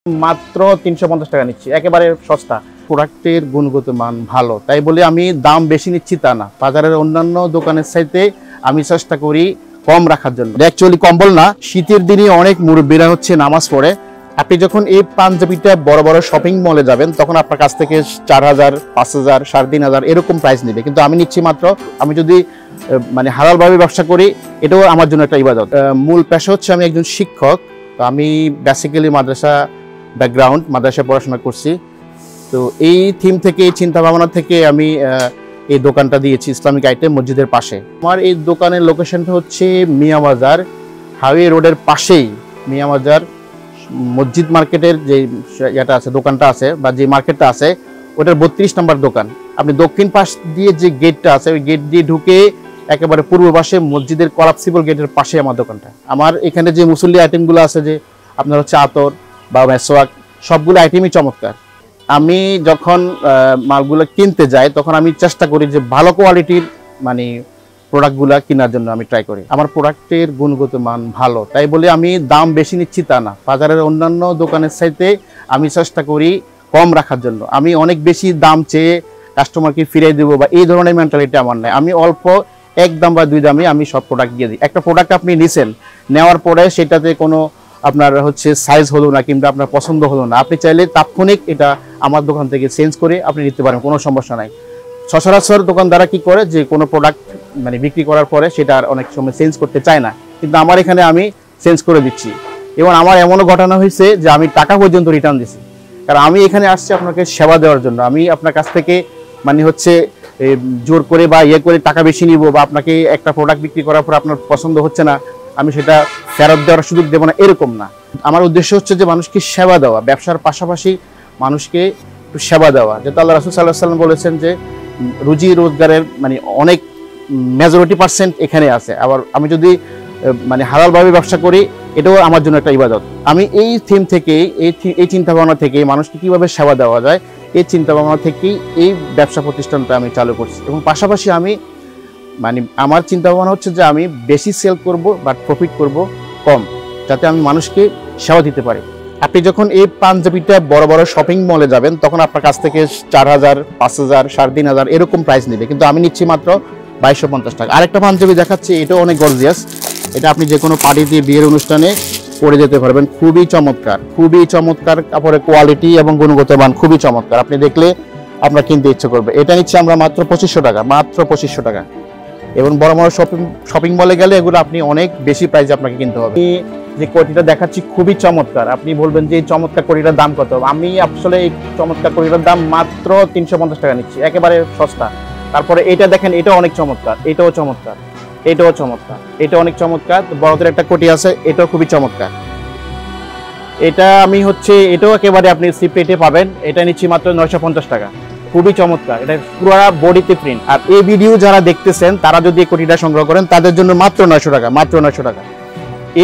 মাত্র ৩৫০ টাকা নিচ্ছি, একেবারে সস্তা। প্রোডাক্টের গুণগত মান ভালো, তাই বলে আমি দাম বেশি নিচ্ছি তা না। বাজারের অন্যান্য দোকানের চাইতে আমি চেষ্টা করি কম রাখার জন্য। অ্যাকচুয়ালি কম্বল না, শীতের দিনে অনেক মুরব্বীরা হচ্ছে নামাজ পড়ে। আপনি যখন এই পাঞ্জাবিটা বড় বড় শপিং মলে যাবেন তখন আপনার কাছ থেকে ৪,০০০, ৫,০০০, ৩,৫০০ এরকম প্রাইস নেবে, কিন্তু আমি নিচ্ছি মাত্র, আমি যদি মানে হালালভাবে ব্যবসা করি, এটাও আমার জন্য একটা ইবাদত। মূল পেশা হচ্ছে আমি একজন শিক্ষক। তো আমি বেসিক্যালি মাদ্রাসা ব্যাকগ্রাউন্ড, মাদ্রাসায় পড়াশোনা করছি। তো এই থিম থেকে, এই চিন্তা ভাবনা থেকে আমি এই দোকানটা দিয়েছি ইসলামিক আইটেম, মসজিদের পাশে। আমার এই দোকানের লোকেশনটা হচ্ছে মিয়া বাজার, হাইওয়ে রোডের পাশেই। মিয়া বাজার মসজিদ মার্কেটের যে এটা আছে, দোকানটা আছে বা যে মার্কেটটা আছে, ওটার ৩২ নম্বর দোকান। আপনি দক্ষিণ পাশ দিয়ে যে গেটটা আছে, ওই গেট দিয়ে ঢুকে একেবারে পূর্ব পাশে মসজিদের কলাপসিবল গেটের পাশে আমার দোকানটা। আমার এখানে যে মুসল্লি আইটেমগুলো আছে, যে আপনার হচ্ছে আতর বা মেসওয়াক, সবগুলো আইটেমই চমৎকার। আমি যখন মালগুলো কিনতে যাই তখন আমি চেষ্টা করি যে ভালো কোয়ালিটির মানে প্রোডাক্টগুলো কেনার জন্য আমি ট্রাই করি। আমার প্রোডাক্টের গুণগত মান ভালো, তাই বলে আমি দাম বেশি নিচ্ছি তা না। বাজারের অন্যান্য দোকানের চাইতে আমি চেষ্টা করি কম রাখার জন্য। আমি অনেক বেশি দাম চেয়ে কাস্টমারকে ফিরিয়ে দেবো বা এই ধরনের মেন্টালিটি আমার নাই। আমি অল্প এক দাম বা দুই দামে আমি সব প্রোডাক্ট দিয়ে দিই। একটা প্রোডাক্ট আপনি নিছেন, নেওয়ার পরে সেটাতে কোনো আপনার হচ্ছে সাইজ হলো না কিংবা আপনার পছন্দ হলো না, আপনি চাইলে তাৎক্ষণিক এটা আমার দোকান থেকে চেঞ্জ করে আপনি নিতে পারেন, কোনো সমস্যা নাই। সচরাচর দোকানদাররা কি করে, যে কোনো প্রোডাক্ট মানে বিক্রি করার পরে সেটা আর অনেক সময় চেঞ্জ করতে চায় না, কিন্তু আমার এখানে আমি চেঞ্জ করে দিচ্ছি। এবং আমার এমনও ঘটনা হয়েছে যে আমি টাকা পর্যন্ত রিটার্ন দিচ্ছি, কারণ আমি এখানে আসছি আপনাকে সেবা দেওয়ার জন্য। আমি আপনার কাছ থেকে মানে হচ্ছে জোর করে বা ইয়ে করে টাকা বেশি নিব, বা আপনাকে একটা প্রোডাক্ট বিক্রি করার পর আপনার পছন্দ হচ্ছে না, আমি সেটা ফেরত দেওয়ার সুযোগ দেবো না, এরকম না। আমার উদ্দেশ্য হচ্ছে যে মানুষকে সেবা দেওয়া, ব্যবসার পাশাপাশি মানুষকে একটু সেবা দেওয়া। যেটা আল্লাহ রাসূল সাল্লাল্লাহু আলাইহি ওয়াসাল্লাম বলেছেন যে রুজি রোজগারের মানে অনেক মেজরিটি পার্সেন্ট এখানে আছে। আবার আমি যদি মানে হালালভাবে ব্যবসা করি, এটাও আমার জন্য একটা ইবাদত। আমি এই থিম থেকে, এই চিন্তা ভাবনা থেকে মানুষকে কীভাবে সেবা দেওয়া যায়, এই চিন্তা ভাবনা থেকেই এই ব্যবসা প্রতিষ্ঠানটা আমি চালু করছি। এবং পাশাপাশি আমি মানে আমার চিন্তা ভাবনা হচ্ছে যে আমি বেশি সেল করব বাট প্রফিট করব কম, যাতে আমি মানুষকে সেবা দিতে পারি। আপনি যখন এই পাঞ্জাবিটা বড় বড় শপিং মলে যাবেন তখন আপনার কাছ থেকে ৪,০০০, ৫,০০০, ৩,৫০০ এরকম প্রাইস নেবে, কিন্তু আমি নিচ্ছি মাত্র ২২৫০ টাকা। আরেকটা পাঞ্জাবি দেখাচ্ছি, এটাও অনেক গর্জিয়াস। এটা আপনি যে কোনো পার্টিতে, বিয়ের অনুষ্ঠানে পরে যেতে পারবেন। খুবই চমৎকার, খুবই চমৎকার কাপড়ের কোয়ালিটি এবং গুণগত মান খুবই চমৎকার। আপনি দেখলে আপনার কিনতে ইচ্ছে করবে। এটা নিচ্ছি আমরা মাত্র ২৫০০ টাকা, মাত্র ২৫০০ টাকা। এবং বড় বড় শপিং মলে গেলে এগুলো আপনি অনেক বেশি প্রাইসে আপনাকে কিনতে হবে। আমি যে কোটিটা দেখাচ্ছি খুবই চমৎকার। আপনি বলবেন যে এই চমৎকার কোটিটার দাম কত? আমি আসলে এই চমৎকার কোটিটার দাম মাত্র ৩৫০ টাকা নিচ্ছি, একেবারে সস্তা। তারপরে এটা দেখেন, এটাও অনেক চমৎকার, এটাও চমৎকার, এটাও চমৎকার, এটা অনেক চমৎকার। বড়দের একটা কোটি আছে, এটাও খুবই চমৎকার। এটা আমি হচ্ছে এটাও একেবারে আপনি সিপ্রেটে পাবেন। এটা নিচ্ছি মাত্র ৯৫০ টাকা, খুবই চমৎকার। এটা পুরো বডিতে প্রিন্ট। আর এই ভিডিও যারা দেখতেছেন তারা যদি এই কোটিটা সংগ্রহ করেন তাদের জন্য মাত্র ৯০০ টাকা, মাত্র ৯০০ টাকা।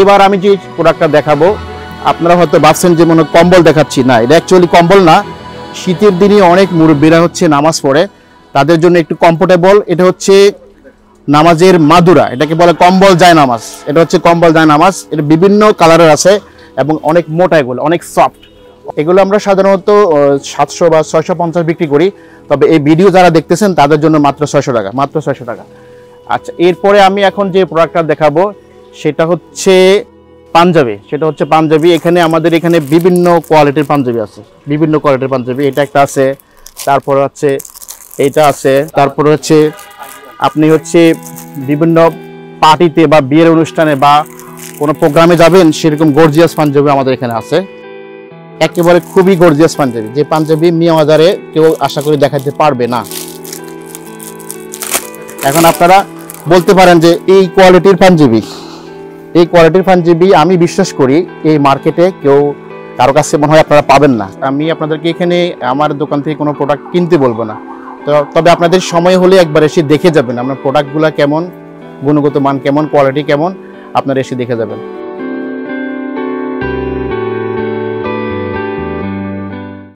এবার আমি যে প্রোডাক্টটা দেখাবো, আপনারা হয়তো ভাবছেন যে মনে কম্বল দেখাচ্ছি, না, এটা অ্যাকচুয়ালি কম্বল না। শীতের দিনে অনেক মুরব্বীরা হচ্ছে নামাজ পড়ে, তাদের জন্য একটু কমফোর্টেবল। এটা হচ্ছে নামাজের মাদুরা, এটাকে বলে কম্বল যায় নামাজ। এটা হচ্ছে কম্বল যায় নামাজ। এটা বিভিন্ন কালারের আছে এবং অনেক মোটা, এগুলো অনেক সফট। এগুলো আমরা সাধারণত ৭০০ বা ৬৫০ বিক্রি করি, তবে এই ভিডিও যারা দেখতেছেন তাদের জন্য মাত্র ৬০০ টাকা, মাত্র ৬০০ টাকা। আচ্ছা, এরপরে আমি এখন যে প্রোডাক্টটা দেখাবো সেটা হচ্ছে পাঞ্জাবি। সেটা হচ্ছে পাঞ্জাবি। এখানে আমাদের এখানে বিভিন্ন কোয়ালিটির পাঞ্জাবি আছে, বিভিন্ন কোয়ালিটির পাঞ্জাবি। এটা একটা আছে, তারপর হচ্ছে এইটা আছে, তারপর হচ্ছে আপনি হচ্ছে বিভিন্ন পার্টিতে বা বিয়ের অনুষ্ঠানে বা কোনো প্রোগ্রামে যাবেন, সেরকম গর্জিয়াস পাঞ্জাবি আমাদের এখানে আছে। একেবারে খুবই গর্জিয়াস পাঞ্জাবি, যে পাঞ্জাবি মিয়া বাজারে কেউ আশা করি দেখাতে পারবে না। এখন আপনারা বলতে পারেন যে এই কোয়ালিটির পাঞ্জাবি, এই কোয়ালিটির পাঞ্জাবি আমি বিশ্বাস করি এই মার্কেটে কেউ কারো কাছে মনে হয় আপনারা পাবেন না। আমি আপনাদেরকে এখানে আমার দোকান থেকে কোনো প্রোডাক্ট কিনতে বলবো না, তবে আপনাদের সময় হলে একবার এসে দেখে যাবেন আপনার প্রোডাক্টগুলো কেমন, গুণগত মান কেমন, কোয়ালিটি কেমন, আপনারা এসে দেখে যাবেন।